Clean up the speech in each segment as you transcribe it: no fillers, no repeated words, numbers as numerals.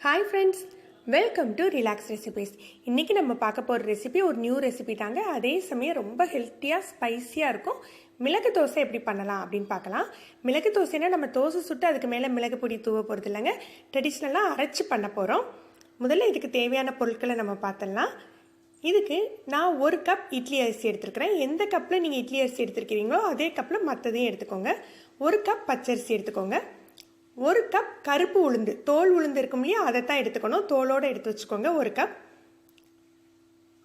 Hi friends, welcome to Relax Recipes. இன்னைக்கு நம்ம பார்க்க போற ரெசிபி ஒரு நியூ ரெசிபி தாங்க. அதே சமயம் ரொம்ப ஹெல்த்தியா ஸ்பைசியா இருக்கும். மிளகு தோசை எப்படி பண்ணலாம் அப்படினு பார்க்கலாம். மிளகு தோசைனா நம்ம தோசை சுட்டு அதுக்கு மேல மிளகு பொடி தூவ போறது இல்லங்க. ட்ரெடிஷனலா அரைச்சு பண்ண போறோம். முதல்ல இதுக்கு தேவையான பொருட்களை நம்ம பார்த்தலாம். இதுக்கு நான் 1 கப் இட்லி அரிசி எடுத்துக்கிறேன். எந்த கப்ல நீங்க இட்லி அரிசி எடுத்துக்கிறீங்களோ அதே கப்ல மத்ததையும் எடுத்துக்கோங்க. 1 கப் பச்சரிசி எடுத்துக்கோங்க. 1 கப் கருப்பு உளுந்து, தோல் உளுந்து இருக்கும் இல்லையா, அதை தான் எடுத்துக்கணும். தோலோட எடுத்து வச்சுக்கோங்க 1 கப்.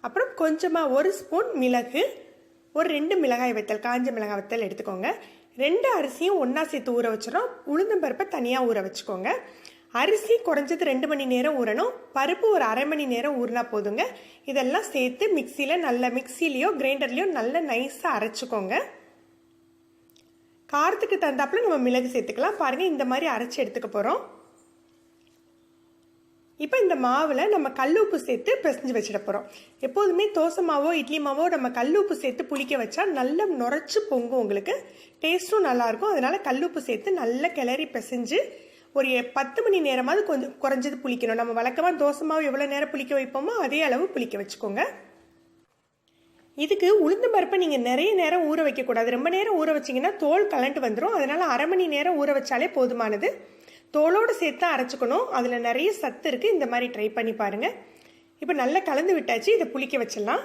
அப்புறம் கொஞ்சமா 1 ஸ்பூன் மிளகு, ஒரு 2 மிளகாய் வத்தல், காஞ்ச மிளகாய் வத்தல் எடுத்துக்கோங்க. 2 அரிசியும் ஒன்றா சேர்த்து ஊற வச்சிடும். உளுந்தம் பருப்பை தனியாக ஊற வச்சுக்கோங்க. அரிசி குறைஞ்சது 2 மணி நேரம் ஊறணும். பருப்பு ஒரு அரை மணி நேரம் ஊறினா போதுங்க. இதெல்லாம் சேர்த்து மிக்சிலையோ கிரைண்டர்லையோ நல்லா நைஸாக அரைச்சிக்கோங்க. காரத்துக்கு தந்தாப்புல நம்ம மிளகு சேர்த்துக்கலாம். பாருங்க, இந்த மாதிரி அரைச்சி எடுத்துக்க போறோம். இப்போ இந்த மாவுல நம்ம கல்லுப்பு சேர்த்து பிசைஞ்சு வச்சிட போறோம். எப்போதுமே தோசை மாவோ இட்லி மாவோ நம்ம கல்லுப்பு சேர்த்து புளிக்க வச்சா நல்லா நுரைச்சு பொங்கும், உங்களுக்கு டேஸ்டும் நல்லா இருக்கும். அதனால கல்லுப்பு சேர்த்து நல்லா கிளறி பிசைஞ்சு ஒரு 10 மணி நேரமாவது கொஞ்சம் குறைஞ்சது புளிக்கணும். நம்ம வழக்கமாக தோசை மாவு எவ்வளோ நேரம் புளிக்க வைப்போமோ அதே அளவு புளிக்க வச்சுக்கோங்க. இதுக்கு உளுந்து பருப்பை நீங்கள் நிறைய நேரம் ஊற வைக்கக்கூடாது. ரொம்ப நேரம் ஊற வச்சிங்கன்னா தோல் கலண்டு வந்துடும். அதனால் அரை மணி நேரம் ஊற வச்சாலே போதுமானது. தோலோடு சேர்த்து அரைச்சிக்கணும். அதில் நிறைய சத்து இருக்குது. இந்த மாதிரி ட்ரை பண்ணி பாருங்கள். இப்போ நல்லா கலந்து விட்டாச்சு. இதை புளிக்க வச்சிடலாம்.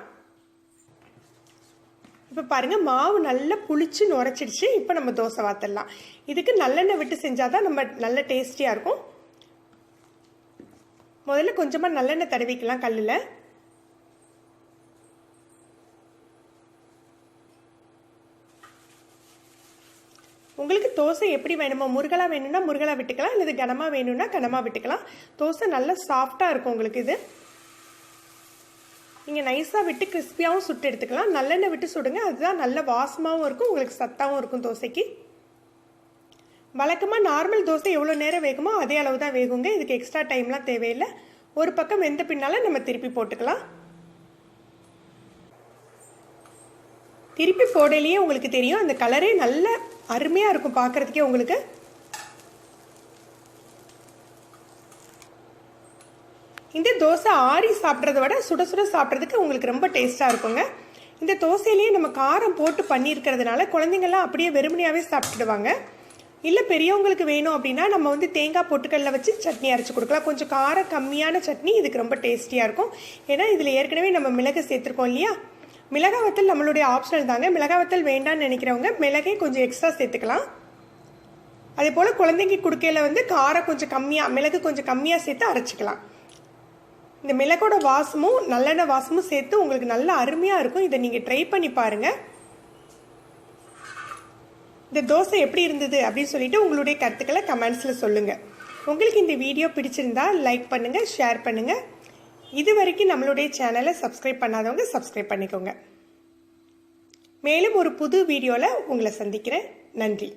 இப்போ பாருங்கள், மாவு நல்லா புளிச்சு நுரைச்சிடுச்சு. இப்போ நம்ம தோசை வாத்தரலாம். இதுக்கு நல்லெண்ணெய் விட்டு செஞ்சால் தான் நம்ம நல்ல டேஸ்டியாக இருக்கும். முதல்ல கொஞ்சமாக நல்லெண்ணெய் தடவிக்கலாம் கல்லில். உங்களுக்கு தோசை எப்படி வேணுமோ, முருகலா வேணும்னா முருகலா விட்டுக்கலாம், இல்லை கனமாக வேணும்னா கனமாக விட்டுக்கலாம். தோசை நல்லா சாஃப்டாக இருக்கும் உங்களுக்கு. இது நீங்கள் நைஸாக விட்டு கிறிஸ்பியாகவும் சுட்டு எடுத்துக்கலாம். நல்லெண்ணெய் விட்டு சுடுங்க, அதுதான் நல்ல வாசமாகவும் இருக்கும், உங்களுக்கு சத்தாகவும் இருக்கும் தோசைக்கு. வழக்கமாக நார்மல் தோசை எவ்வளோ நேரம் வேகுமோ அதே அளவு தான் வேகுங்க. இதுக்கு எக்ஸ்ட்ரா டைம்லாம் தேவையில்லை. ஒரு பக்கம் வெந்த பின்னால் நம்ம திருப்பி போட்டுக்கலாம். திருப்பி போடலையே உங்களுக்கு தெரியும், அந்த கலரே நல்ல அருமையாக இருக்கும் பார்க்குறதுக்கே உங்களுக்கு. இந்த தோசை ஆறி சாப்பிட்றத விட சுட சுட சாப்பிட்றதுக்கு உங்களுக்கு ரொம்ப டேஸ்ட்டாக இருக்குங்க. இந்த தோசையிலேயே நம்ம காரம் போட்டு பண்ணியிருக்கிறதுனால குழந்தைங்கள்லாம் அப்படியே வெறுமனையாகவே சாப்பிட்டுடுவாங்க. இல்லை பெரியவங்களுக்கு வேணும் அப்படின்னா நம்ம தேங்காய் பொட்டுக்கல்ல வச்சு சட்னி அரைச்சி கொடுக்கலாம். கொஞ்சம் காரம் கம்மியான சட்னி இதுக்கு ரொம்ப டேஸ்டியாக இருக்கும். ஏன்னா இதில் ஏற்கனவே நம்ம மிளகு சேர்த்துருக்கோம் இல்லையா. மிளகாய் வத்தல் நம்மளுடைய ஆப்ஷனல் தாங்க. மிளகாய் வத்தல் வேண்டான்னு நினைக்கிறவங்க மிளகே கொஞ்சம் எக்ஸ்ட்ரா சேர்த்துக்கலாம். அதே போல் குழந்தைங்க கொடுக்கையில் காரம் கொஞ்சம் கம்மியாக, மிளகு கொஞ்சம் கம்மியாக சேர்த்து அரைச்சிக்கலாம். இந்த மிளகோட வாசமும் நல்லெண்ணெய் வாசமும் சேர்த்து உங்களுக்கு நல்ல அருமையாக இருக்கும். இதை நீங்கள் ட்ரை பண்ணி பாருங்கள். இந்த தோசை எப்படி இருந்தது அப்படின்னு சொல்லிட்டு உங்களுடைய கருத்துக்களை கமெண்ட்ஸில் சொல்லுங்கள். உங்களுக்கு இந்த வீடியோ பிடிச்சிருந்தா லைக் பண்ணுங்கள், ஷேர் பண்ணுங்கள். இது வரைக்கும் நம்மளுடைய சேனலை சப்ஸ்கிரைப் பண்ணாதவங்க சப்ஸ்கிரைப் பண்ணிக்கோங்க. மேலும் ஒரு புது வீடியோவில் உங்களை சந்திக்கிறேன். நன்றி.